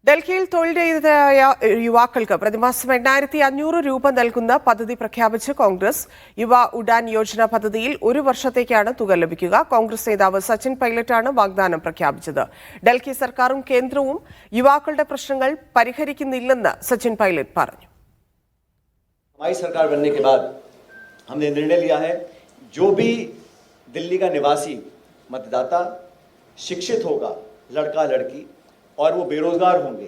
ഡൽഹിയിൽ തൊഴിൽ രഹിതരായ യുവാക്കൾക്ക് പ്രതിമാസം 8,500 രൂപ നൽകുന്ന പദ്ധതി പ്രഖ്യാപിച്ച് കോൺഗ്രസ്. യുവ ഉഡാൻ യോജന പദ്ധതിയിൽ ഒരു വർഷത്തേക്കാണ് തുക ലഭിക്കുക. കോൺഗ്രസ് നേതാവ് സച്ചിൻ പൈലറ്റാണ് വാഗ്ദാനം പ്രഖ്യാപിച്ചത്. ഡൽഹി സർക്കാരും കേന്ദ്രവും യുവാക്കളുടെ പ്രശ്നങ്ങൾ പരിഹരിക്കുന്നില്ലെന്ന് സച്ചിൻ പൈലറ്റ് പറഞ്ഞു. हमारी सरकार बनने के बाद हमने निर्णय लिया है, जो भी दिल्ली का निवासी मतदाता शिक्षित होगा, लड़का लड़की, और वो बेरोजगार होंगे,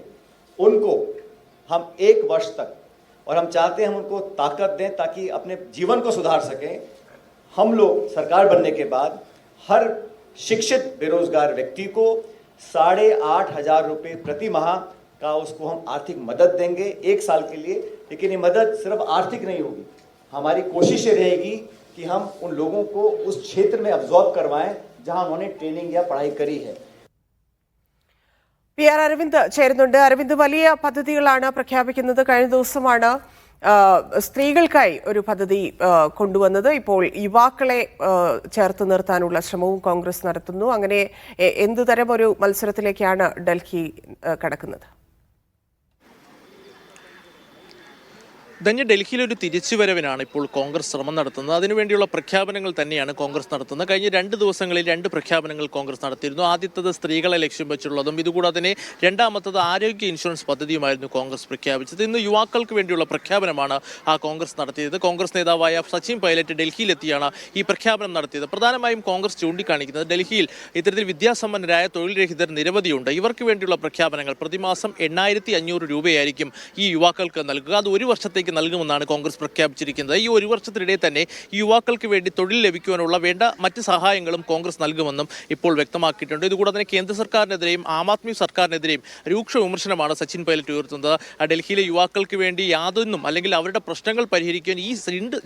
उनको हम 1 वर्ष तक, और हम चाहते हैं हम उनको ताकत दें ताकि अपने जीवन को सुधार सकें. हम लोग सरकार बनने के बाद हर शिक्षित बेरोजगार व्यक्ति को 8,500 रुपये प्रति माह का उसको हम आर्थिक मदद देंगे 1 साल के लिए. लेकिन ये मदद सिर्फ आर्थिक नहीं होगी, हमारी कोशिश ये रहेगी कि हम उन लोगों को उस क्षेत्र में अब्जॉर्ब करवाएं जहां उन्होंने ट्रेनिंग या पढ़ाई करी है. PR അരവിന്ദ് ചേരുന്നുണ്ട്. അരവിന്ദ്, വലിയ പദ്ധതികളാണ് പ്രഖ്യാപിക്കുന്നത്. കഴിഞ്ഞ ദിവസമാണ് സ്ത്രീകൾക്കായി ഒരു പദ്ധതി കൊണ്ടുവന്നത്. ഇപ്പോൾ യുവാക്കളെ ചേർത്ത് നിർത്താനുള്ള ശ്രമവും കോൺഗ്രസ് നടത്തുന്നു. അങ്ങനെ എന്തുതരം ഒരു മത്സരത്തിലേക്കാണ് ഡൽഹി കടക്കുന്നത്? ധന്യ, ഡൽഹിയിലൊരു തിരിച്ചുവരവിനാണ് ഇപ്പോൾ കോൺഗ്രസ് ശ്രമം നടത്തുന്നത്. അതിനുവേണ്ടിയുള്ള പ്രഖ്യാപനങ്ങൾ തന്നെയാണ് കോൺഗ്രസ് നടത്തുന്നത്. കഴിഞ്ഞ 2 ദിവസങ്ങളിൽ 2 പ്രഖ്യാപനങ്ങൾ കോൺഗ്രസ് നടത്തിയിരുന്നു. ആദ്യത്തത് സ്ത്രീകളെ ലക്ഷ്യം വെച്ചുള്ളതും ഇതുകൂടാതെ തന്നെ രണ്ടാമത്തത് ആരോഗ്യ ഇൻഷുറൻസ് പദ്ധതിയുമായിരുന്നു കോൺഗ്രസ് പ്രഖ്യാപിച്ചത്. ഇന്ന് യുവാക്കൾക്ക് വേണ്ടിയുള്ള പ്രഖ്യാപനമാണ് കോൺഗ്രസ് നടത്തിയത്. കോൺഗ്രസ് നേതാവായ സച്ചിൻ പൈലറ്റ് ഡൽഹിയിലെത്തിയാണ് ഈ പ്രഖ്യാപനം നടത്തിയത്. പ്രധാനമായും കോൺഗ്രസ് ചൂണ്ടിക്കാണിക്കുന്നത് ഡൽഹിയിൽ ഇത്തരത്തിൽ വിദ്യാസമ്പന്നരായ തൊഴിൽ രഹിതർ നിരവധിയുണ്ട്. ഇവർക്ക് വേണ്ടിയുള്ള പ്രഖ്യാപനങ്ങൾ പ്രതിമാസം 8,500 രൂപയായിരിക്കും ഈ യുവാക്കൾക്ക് നൽകുക. അത് ഒരു വർഷത്തേക്ക് നൽകുമെന്നാണ് കോൺഗ്രസ് പ്രഖ്യാപിച്ചിരിക്കുന്നത്. ഈ ഒരു വർഷത്തിനിടെ തന്നെ യുവാക്കൾക്ക് വേണ്ടി തൊഴിൽ ലഭിക്കുവാനുള്ള വേണ്ട മറ്റ് സഹായങ്ങളും കോൺഗ്രസ് നൽകുമെന്നും ഇപ്പോൾ വ്യക്തമാക്കിയിട്ടുണ്ട്. ഇതുകൂടാതെ തന്നെ കേന്ദ്ര സർക്കാരിനെതിരെയും ആം ആദ്മി സർക്കാരിനെതിരെയും രൂക്ഷ വിമർശനമാണ് സച്ചിൻ പൈലറ്റ് ഉയർത്തുന്നത്. ഡൽഹിയിലെ യുവാക്കൾക്ക് വേണ്ടി യാതൊന്നും അല്ലെങ്കിൽ അവരുടെ പ്രശ്നങ്ങൾ പരിഹരിക്കാൻ ഈ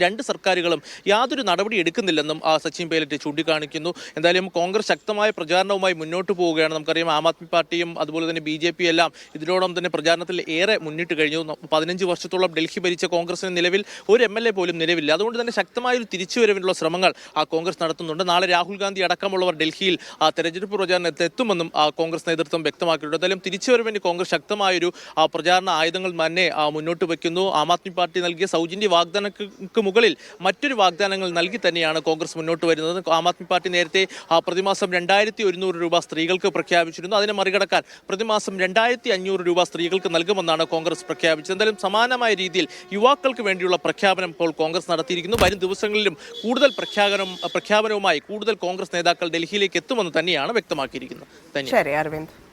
രണ്ട് സർക്കാരുകളും യാതൊരു നടപടി എടുക്കുന്നില്ലെന്നും സച്ചിൻ പൈലറ്റ് ചൂണ്ടിക്കാണിക്കുന്നു. എന്തായാലും കോൺഗ്രസ് ശക്തമായ പ്രചാരണവുമായി മുന്നോട്ട് പോവുകയാണ്. നമുക്കറിയാം ആം ആദ്മി പാർട്ടിയും അതുപോലെ തന്നെ BJP എല്ലാം ഇതിനോടൊപ്പം തന്നെ പ്രചാരണത്തിൽ ഏറെ മുന്നിട്ട് കഴിഞ്ഞു. 15 വർഷത്തോളം ഡൽഹി ഭരിച്ച കോൺഗ്രസിന് നിലവിൽ ഒരു MLA പോലും നിലവില്ല. അതുകൊണ്ട് തന്നെ ശക്തമായൊരു തിരിച്ചുവരവിനുള്ള ശ്രമങ്ങൾ കോൺഗ്രസ് നടത്തുന്നുണ്ട്. നാളെ രാഹുൽ ഗാന്ധി അടക്കമുള്ളവർ ഡൽഹിയിൽ തെരഞ്ഞെടുപ്പ് പ്രചാരണത്തിൽ എത്തുമെന്നും കോൺഗ്രസ് നേതൃത്വം വ്യക്തമാക്കിയിട്ടുണ്ട്. എന്തായാലും തിരിച്ചുവരവിന് കോൺഗ്രസ് ശക്തമായൊരു പ്രചാരണ ആയുധങ്ങൾ തന്നെ മുന്നോട്ട് വയ്ക്കുന്നു. ആം ആദ്മി പാർട്ടി നൽകിയ സൗജന്യ വാഗ്ദാനങ്ങൾക്ക് മുകളിൽ മറ്റൊരു വാഗ്ദാനങ്ങൾ നൽകി തന്നെയാണ് കോൺഗ്രസ് മുന്നോട്ട് വരുന്നത്. ആം ആദ്മി പാർട്ടി നേരത്തെ പ്രതിമാസം 2,100 രൂപ സ്ത്രീകൾക്ക് പ്രഖ്യാപിച്ചിരുന്നു. അതിനെ മറികടക്കാൻ പ്രതിമാസം 2,500 രൂപ സ്ത്രീകൾക്ക് നൽകുമെന്നാണ് കോൺഗ്രസ് പ്രഖ്യാപിച്ചത്. എന്തായാലും സമാനമായ രീതിയിൽ യുവാക്കൾക്ക് വേണ്ടിയുള്ള പ്രഖ്യാപനം ഇപ്പോൾ കോൺഗ്രസ് നടത്തിയിരിക്കുന്നു. വരും ദിവസങ്ങളിലും കൂടുതൽ പ്രഖ്യാപനവുമായി കൂടുതൽ കോൺഗ്രസ് നേതാക്കൾ ഡൽഹിയിലേക്ക് എത്തുമെന്ന് തന്നെയാണ് വ്യക്തമാക്കിയിരിക്കുന്നത്. ശരി അരവിന്ദ്.